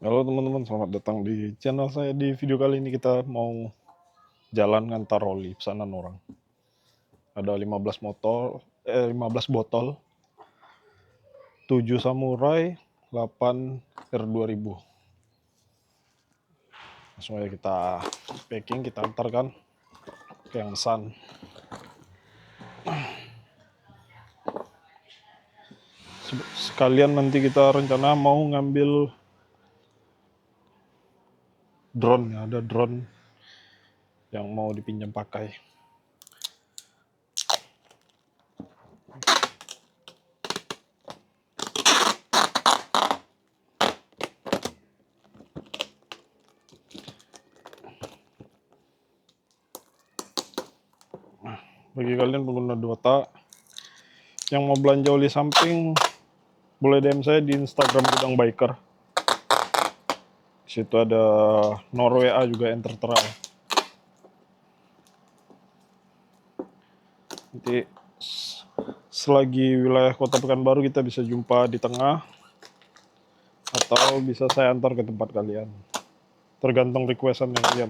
Halo teman-teman, selamat datang di channel saya. Di video kali ini kita mau jalan ngantar oli pesanan orang. Ada 15 botol, 7 samurai, 8 R2000. Langsung aja kita packing, kita antarkan ke yang pesan. Sekalian nanti kita rencana mau ngambil drone, ada drone yang mau dipinjam pakai. Bagi kalian pengguna Dota yang mau belanja oli samping, boleh DM saya di Instagram Gudang Biker. Di situ ada Norway juga yang tertera. Nanti selagi wilayah Kota Pekanbaru kita bisa jumpa di tengah, atau bisa saya antar ke tempat kalian. Tergantung requestan kalian.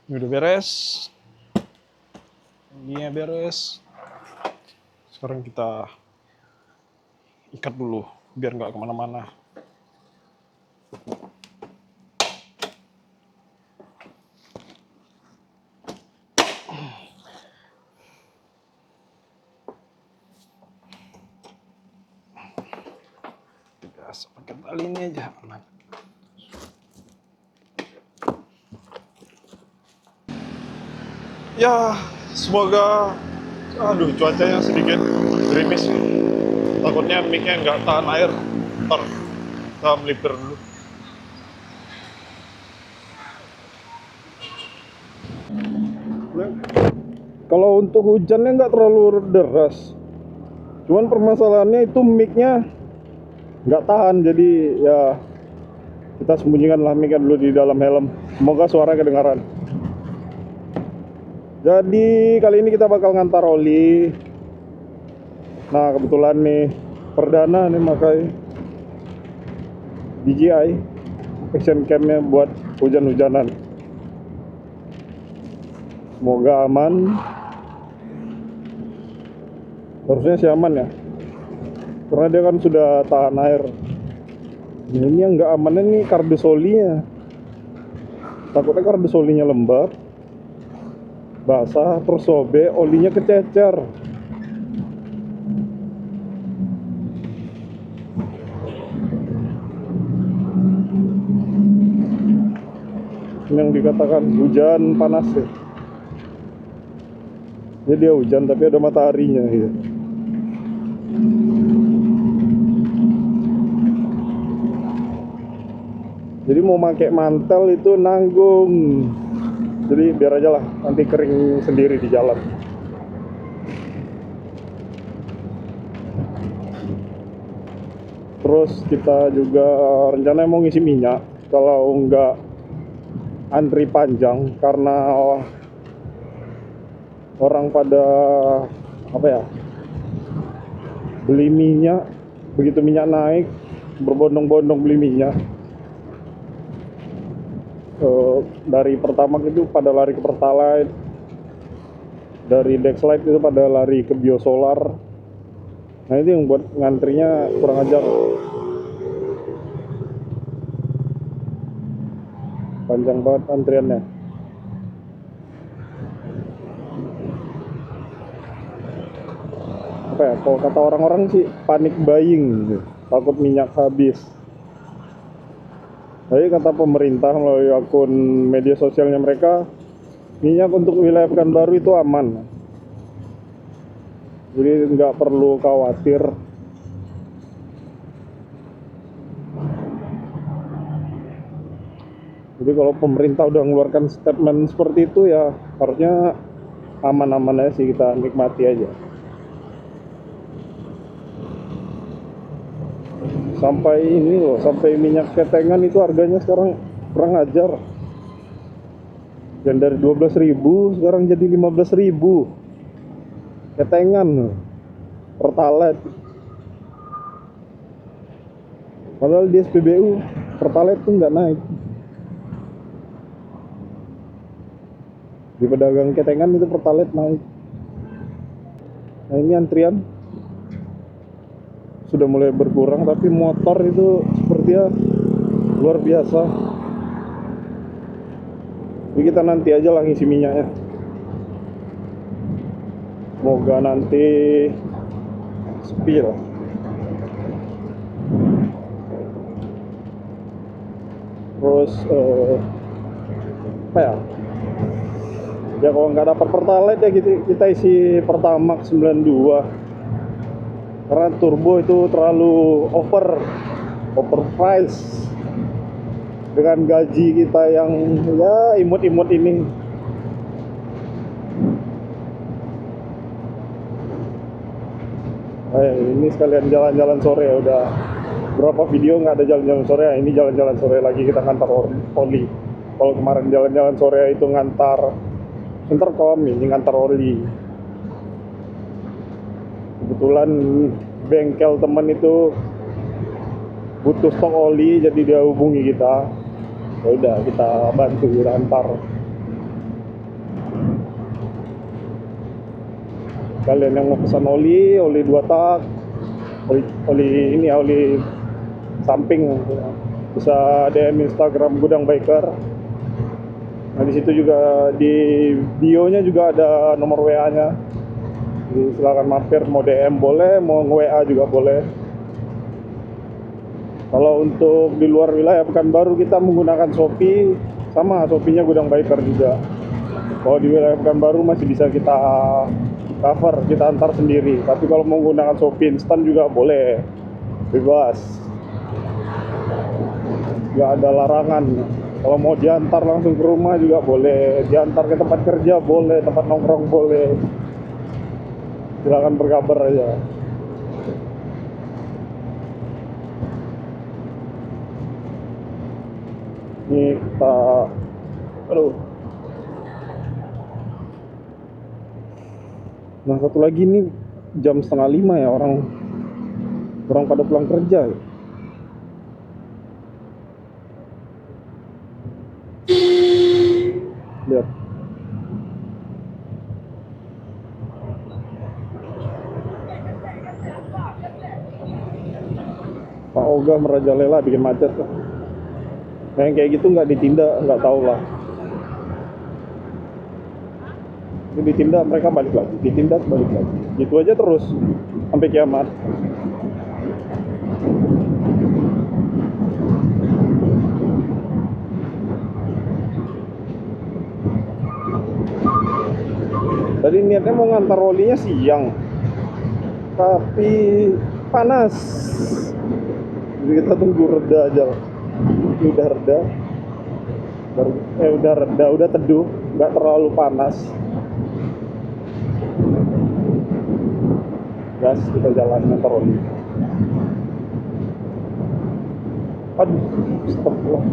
Ini udah beres. Ini beres. Sekarang kita ikat dulu biar nggak kemana-mana. Biasa pakai tali ini aja. Ya, semoga cuacanya sedikit gerimis. Takutnya mic-nya nggak tahan air. Ntar kita melipir dulu. Kalau untuk hujannya nggak terlalu deras, cuman permasalahannya itu mic-nya nggak tahan, jadi ya kita sembunyikanlah mic-nya dulu di dalam helm. Semoga suara kedengaran. Jadi kali ini kita bakal ngantar oli. Nah kebetulan nih perdana nih pakai DJI action cam-nya buat hujan-hujanan. Semoga aman. Harusnya sih aman ya, karena dia kan sudah tahan air. Nah, ini yang nggak aman nih kardus olinya. Takutnya kardus olinya lembab, basah, terus sobek, olinya kececer. Yang dikatakan hujan panas ya. Jadi dia hujan tapi ada mataharinya ya. Jadi mau pakai mantel itu nanggung. Jadi biar aja lah, nanti kering sendiri di jalan. Terus kita juga rencana mau ngisi minyak. Kalau enggak antri panjang, karena orang pada apa ya, beli minyak. Begitu minyak naik, berbondong-bondong beli minyak. Dari Pertamax itu pada lari ke Pertalite, dari Dexlite itu pada lari ke Biosolar. Nah itu yang buat ngantrinya kurang ajar, panjang banget antriannya. Apa ya, kalau kata orang-orang sih panic buying gitu, takut minyak habis. Tapi kata pemerintah melalui akun media sosialnya mereka, minyak untuk wilayah Pekanbaru itu aman. Jadi nggak perlu khawatir. Jadi kalau pemerintah udah mengeluarkan statement seperti itu ya harusnya aman-aman aja sih, kita nikmati aja. Sampai ini loh, sampai minyak ketengan itu harganya sekarang kurang ajar. Yang dari 12.000 sekarang jadi 15.000. ketengan Pertalite. Padahal di SPBU Pertalite tuh nggak naik. Di pedagang ketengan itu Pertalite naik. Nah ini antrian sudah mulai berkurang, tapi motor itu sepertinya luar biasa. Jadi kita nanti aja lah ngisi minyaknya. Semoga nanti sepi lah. Terus apa ya? Ya kalau nggak dapat Pertalite ya kita isi Pertamax 92. Karena turbo itu terlalu overprice dengan gaji kita yang ya imut-imut ini. Ini sekalian jalan-jalan sore ya, udah berapa video nggak ada jalan-jalan sore ya. Ini jalan-jalan sore lagi, kita ngantar oli. Kalau kemarin jalan-jalan sore itu ngantar kom, ini ngantar oli. Kebetulan bengkel teman itu butuh stok oli, jadi dia hubungi kita. Ya udah, kita bantu antar. Kalian yang mau pesan oli 2 tak, oli ini oli samping, bisa DM Instagram Gudang Biker. Nah di situ juga di bio-nya juga ada nomor WA-nya. Jadi silakan mampir, mau DM boleh, mau nge-WA juga boleh. Kalau untuk di luar wilayah Pekanbaru kita menggunakan Shopee, sama Shopee-nya Gudang Biker juga. Kalau di wilayah Pekanbaru masih bisa kita cover, kita antar sendiri. Tapi kalau menggunakan Shopee instan juga boleh, bebas, nggak ada larangan. Kalau mau diantar langsung ke rumah juga boleh, diantar ke tempat kerja boleh, tempat nongkrong boleh. Silakan berkabar aja. Ini kita, nah satu lagi nih, jam 4:30 ya, orang pada pulang kerja ya. Lihat, Pak Oga merajalela bikin macet. Nah yang kayak gitu nggak ditindak, nggak tahu lah. Ditindak mereka balik lagi, ditindak balik lagi, gitu aja terus sampai kiamat. Tadi niatnya mau ngantar olinya siang, tapi panas, jadi kita tunggu reda aja. Udah reda, udah teduh, nggak terlalu panas. Gas, kita jalan ngantar oli. Aduh, stop lah.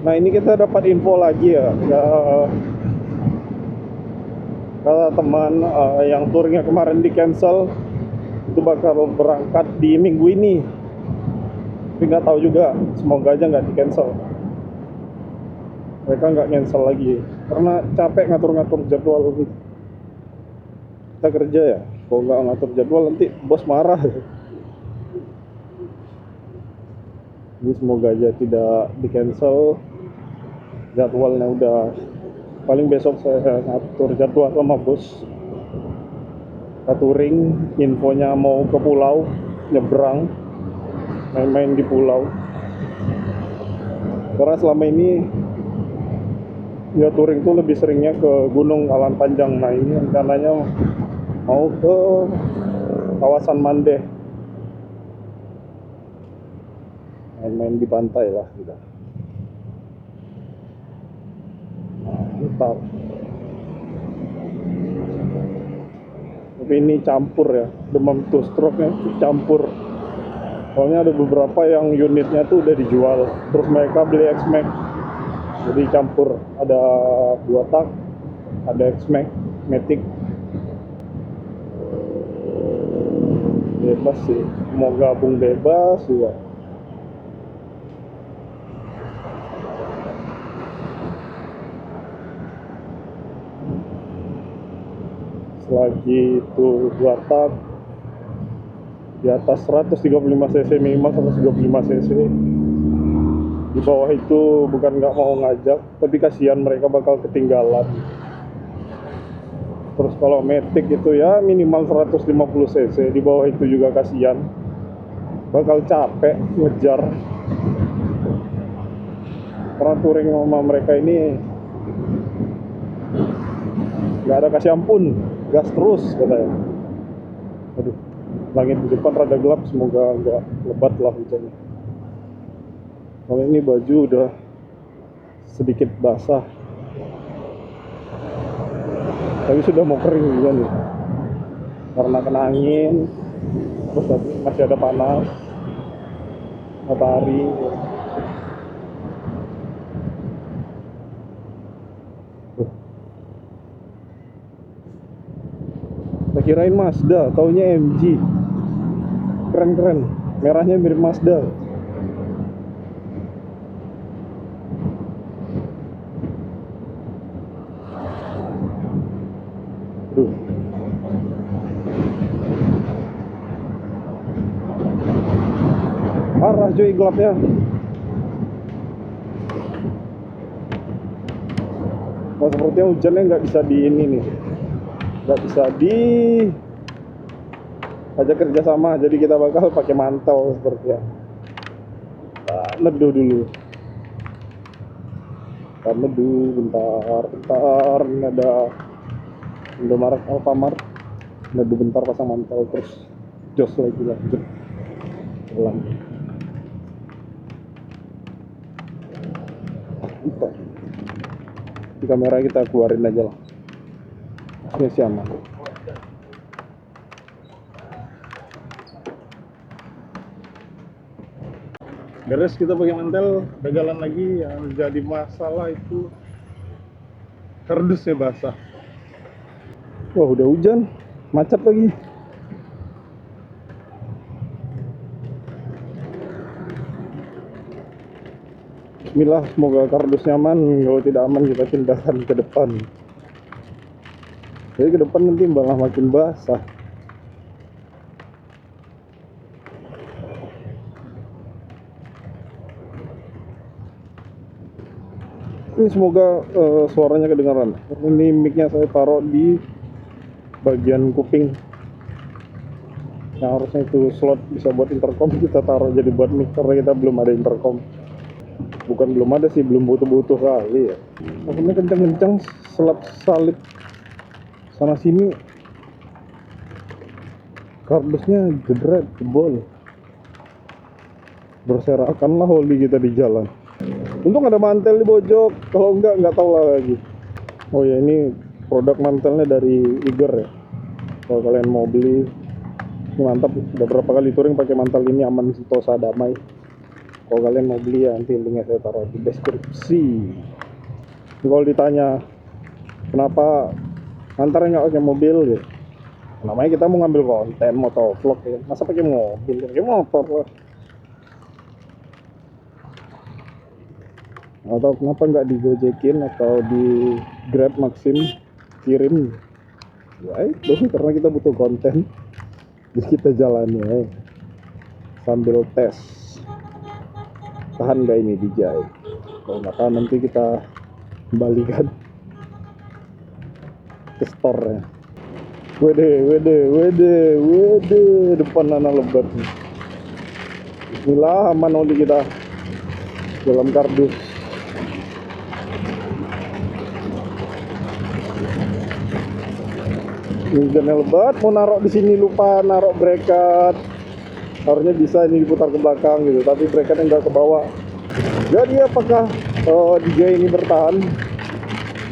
Nah ini kita dapat info lagi ya, kata teman yang turnya kemarin di cancel itu bakal berangkat di minggu ini. Tapi nggak tahu juga, semoga aja nggak di cancel. Mereka nggak cancel lagi karena capek ngatur-ngatur jadwal. Kita kerja ya, kalau nggak ngatur jadwal nanti bos marah. Jadi semoga aja tidak di cancel. Jadwalnya udah, paling besok saya ngatur jadwal sama bos. Kita touring, infonya mau ke pulau, nyebrang, main-main di pulau. Karena selama ini ya touring tuh lebih seringnya ke Gunung Alan Panjang. Nah ini rencananya mau ke kawasan Mandeh, main-main di pantai lah gitu. Mantap. Tapi ini campur ya, demam two stroke-nya campur. Soalnya ada beberapa yang unitnya tuh udah dijual, terus mereka beli X-Max, jadi campur. Ada 2 tak, ada X-Max, Matic, bebas sih, mau gabung bebas juga. Selagi itu warteg di atas 135 cc, minimal 135 cc. Di bawah itu bukan nggak mau ngajak, tapi kasihan mereka bakal ketinggalan. Terus kalau Matic itu ya minimal 150 cc, di bawah itu juga kasihan, bakal capek ngejar. Karena touring sama mereka ini nggak ada kasih ampun, gas terus katanya. Aduh, langit di depan rada gelap, semoga nggak lebat lah hujannya. Kalau ini baju udah sedikit basah, tapi sudah mau kering juga nih karena kena angin, terus masih ada panas matahari. Kita kirain Mazda, taunya MG. Keren-keren, merahnya mirip Mazda. Duh. Parah cuy gelapnya. Nah, sepertinya hujannya nggak bisa di ini nih, nggak bisa di ajak kerjasama, jadi kita bakal pakai mantel sepertinya. Neduh dulu, kita neduh bentar. Ini ada Indomaret, Alfamart, neduh bentar, pasang mantel, terus jos lagi, lanjut pulang. Bentar, di kamera kita keluarin aja lah, masih aman. Beres kita pakai mantel, dagalan lagi. Yang jadi masalah itu kardusnya basah. Wah, udah hujan, macet lagi. Bismillah, semoga kardusnya aman. Kalau tidak aman kita pindahkan ke depan. Jadi ke depan nanti malah makin basah. Ini semoga suaranya kedengaran. Ini mic-nya saya taruh di bagian kuping. Yang harusnya itu slot bisa buat intercom, kita taruh jadi buat mic karena kita belum ada intercom. Bukan belum ada sih, belum butuh-butuh kali ya. Maksudnya kencang-kencang, selap-salip sana sini, kardusnya jedret, jebol. Berserakanlah oli kita di jalan. Untung ada mantel di pojok, kalau nggak tahu lah lagi. Oh ya, ini produk mantelnya dari Iger ya. Kalau kalian mau beli, ini mantap. Udah berapa kali touring pakai mantel ini, aman, sentosa, damai. Kalau kalian mau beli ya, nanti linknya saya taruh di deskripsi. Kalau ditanya kenapa antaranya nggak pakai mobil ya, namanya kita mau ngambil konten motovlog ya, masa pakai mobil, pakai motor lah. Atau kenapa nggak digojekin atau di Grab Maxim kirim ya, itu karena kita butuh konten, jadi kita jalannya sambil tes tahan nggak ini dijahit. Kalau nggak tahan nanti kita kembalikan ke store nya. Wede depan anak lebat. Bismillah, aman oli kita dalam kardus. Hujannya lebat, mau narok di sini lupa narok bracket. Harusnya bisa ini diputar ke belakang gitu, tapi bracketnya nggak ke bawah. Jadi apakah DJ ini bertahan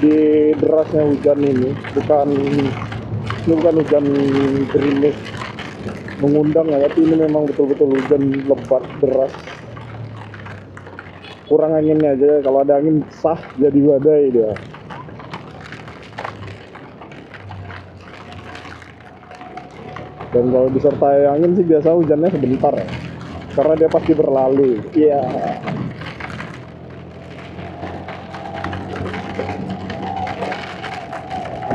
di derasnya hujan ini? Ini bukan hujan gerimis mengundang ya, tapi ini memang betul-betul hujan lebat deras. Kurang anginnya aja, kalau ada angin sah jadi badai dia. Dan kalau disertai angin sih biasa hujannya sebentar ya. Karena dia pasti berlalu. Iya.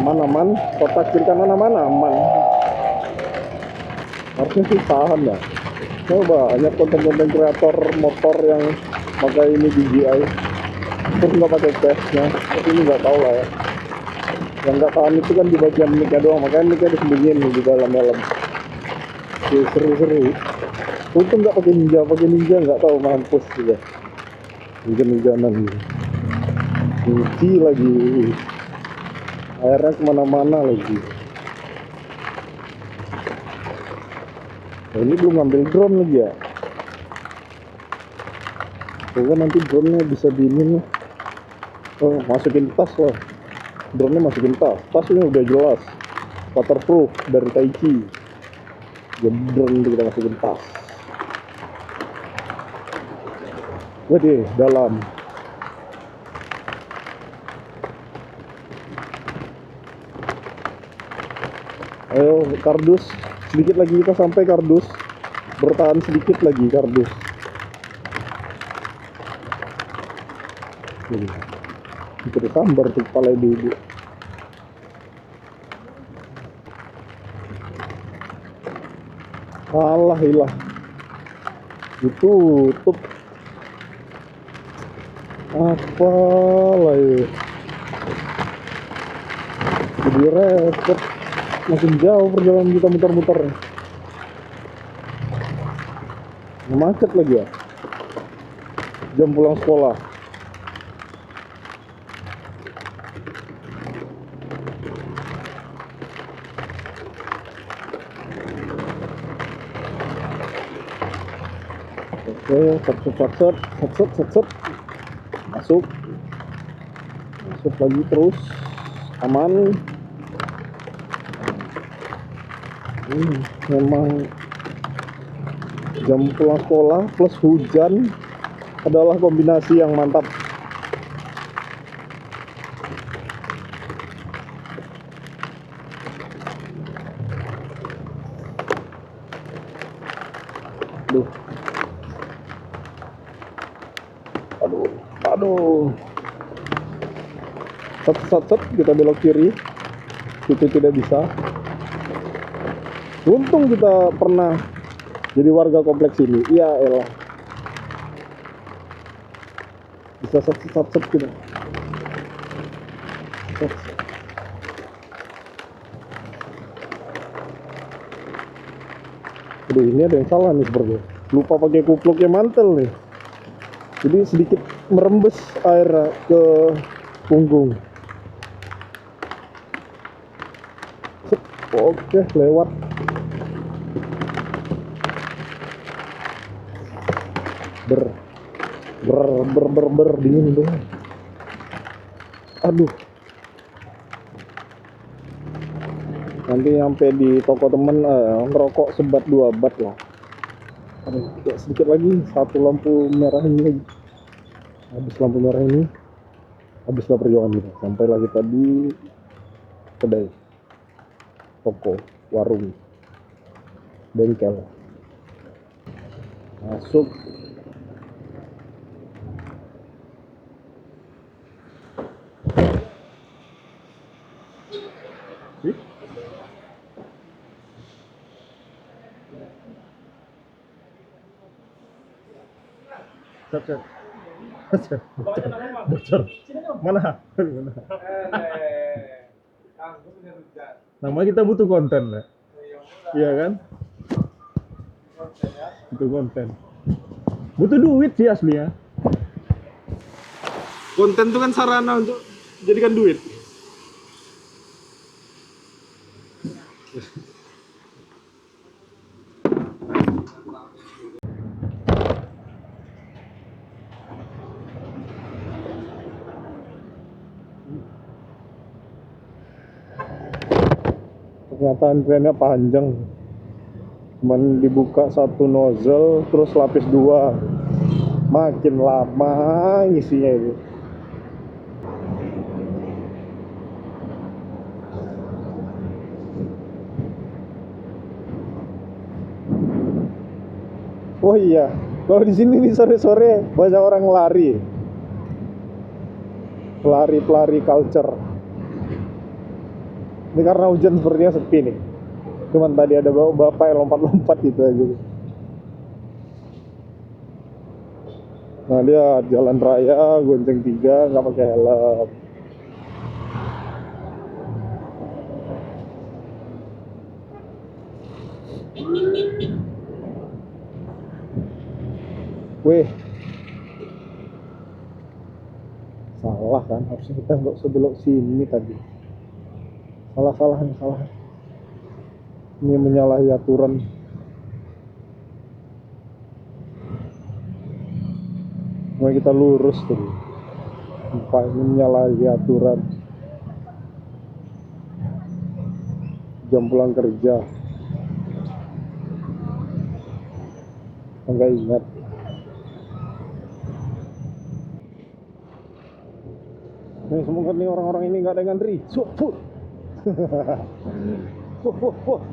Aman-aman, kotak kiri kanan aman-aman. Harusnya sih tahan lah. Coba banyak konten-konten kreator motor yang pakai ini DJI terus nggak pakai cashnya, tapi ini nggak tahu lah ya. Yang nggak tahan itu kan di bagian mic-nya doang, makanya mic-nya disembunyiin di dalam-dalam. Seru-seru. Untung nggak pakai ninja nggak tahu mampus juga. Hujan-hujanan, cuci lagi, airnya kemana-mana lagi. Nah, ini belum ngambil drone lagi ya. Pokoknya nanti drone-nya bisa diinin lah. Oh, masukin tas lah. Drone-nya masukin tas. Tas ini udah jelas waterproof dari Taichi. Jadi drone kita masukin tas. Waduh, dalam. Ayo kardus, sedikit lagi kita sampai kardus. Bertahan sedikit lagi kardus. Itu disambar tuh kepala ibu-ibu. Alah ilah. Ditutup. Apalah ya. Jadi repot. Makin jauh perjalanan kita muter-muter. Macet lagi ya. Jam pulang sekolah. Oke, set. Masuk lagi terus. Aman. Memang jam pulang sekolah plus hujan adalah kombinasi yang mantap. Aduh. Set, kita belok kiri. Itu tidak bisa. Untung kita pernah jadi warga kompleks ini. Iya elah. Bisa set gitu. Aduh, ini ada yang salah nih sepertinya. Lupa pakai kupluknya mantel nih. Jadi sedikit merembes air ke punggung. Oke, lewat. Dingin dong. Aduh. Nanti sampai di toko temen ngerokok sebat 2 bat lah. Aduh, ya sedikit lagi, satu lampu merah ini lagi. Habis lampu merah ini, habislah perjuangan kita. Sampailah kita di kedai, toko, warung, bengkel. Masuk. Bocor. Mana? Namanya kita butuh konten lah. Iya kan? Butuh konten. Butuh duit sih aslinya. Konten itu kan sarana untuk jadikan duit. Ternyata antriannya panjang. Cuman dibuka satu nozzle terus lapis 2. Makin lama ngisinya itu. Oh iya, kalau di sini nih sore-sore banyak orang lari, pelari-pelari culture. Ini karena hujan sepertinya sepi nih. Cuman tadi ada bapak yang lompat-lompat gitu aja. Nah dia jalan raya gonceng tiga nggak pakai helm. Weh, salah kan? Harusnya kita nggak sebelok sini tadi. Salah, salah, salah. Ini menyalahi aturan. Mau kita lurus tuh. Lupa, ini menyalahi aturan. Jam pulang kerja. Enggak ingat. Nih semoga nih orang-orang ini nggak ada yang ngantri. Suput. Wah, wah, wah.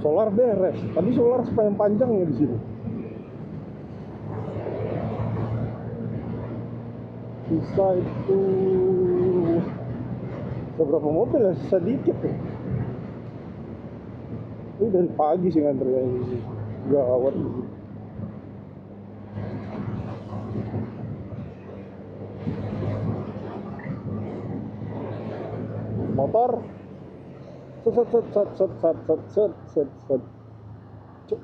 Solar beres. Tadi solar sepanjang panjangnya di sini. Sisa itu beberapa mobil ya, sedikit ya. Ini dari pagi sih ngantri ini. Gawat ini. Motor set set set set set set set set set set. Cuk.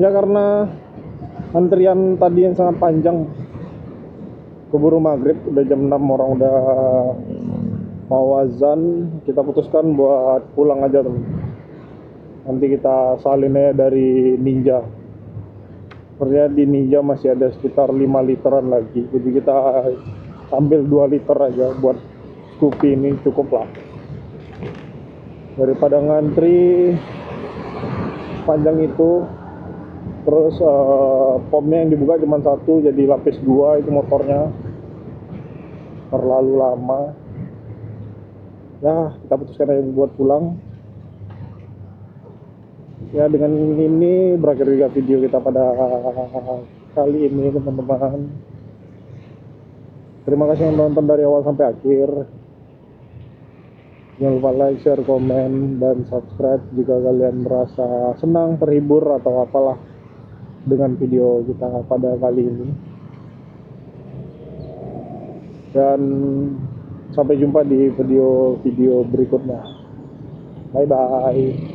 Ya karena antrian tadi yang sangat panjang, keburu maghrib, udah jam 6, orang udah mau azan, kita putuskan buat pulang aja teman. Nanti kita salin aja dari Ninja. Sebenarnya di Ninja masih ada sekitar 5 literan lagi, jadi kita ambil 2 liter aja buat Scoopy ini, cukup lah daripada ngantri panjang itu. Terus pomnya yang dibuka cuma satu, jadi lapis 2 itu motornya, terlalu lama. Ya kita putuskan aja buat pulang. Ya dengan ini berakhir juga video kita pada kali ini teman-teman. Terima kasih yang nonton dari awal sampai akhir. Jangan lupa like, share, komen, dan subscribe jika kalian merasa senang, terhibur, atau apalah dengan video kita pada kali ini. Dan sampai jumpa di video berikutnya. Bye bye.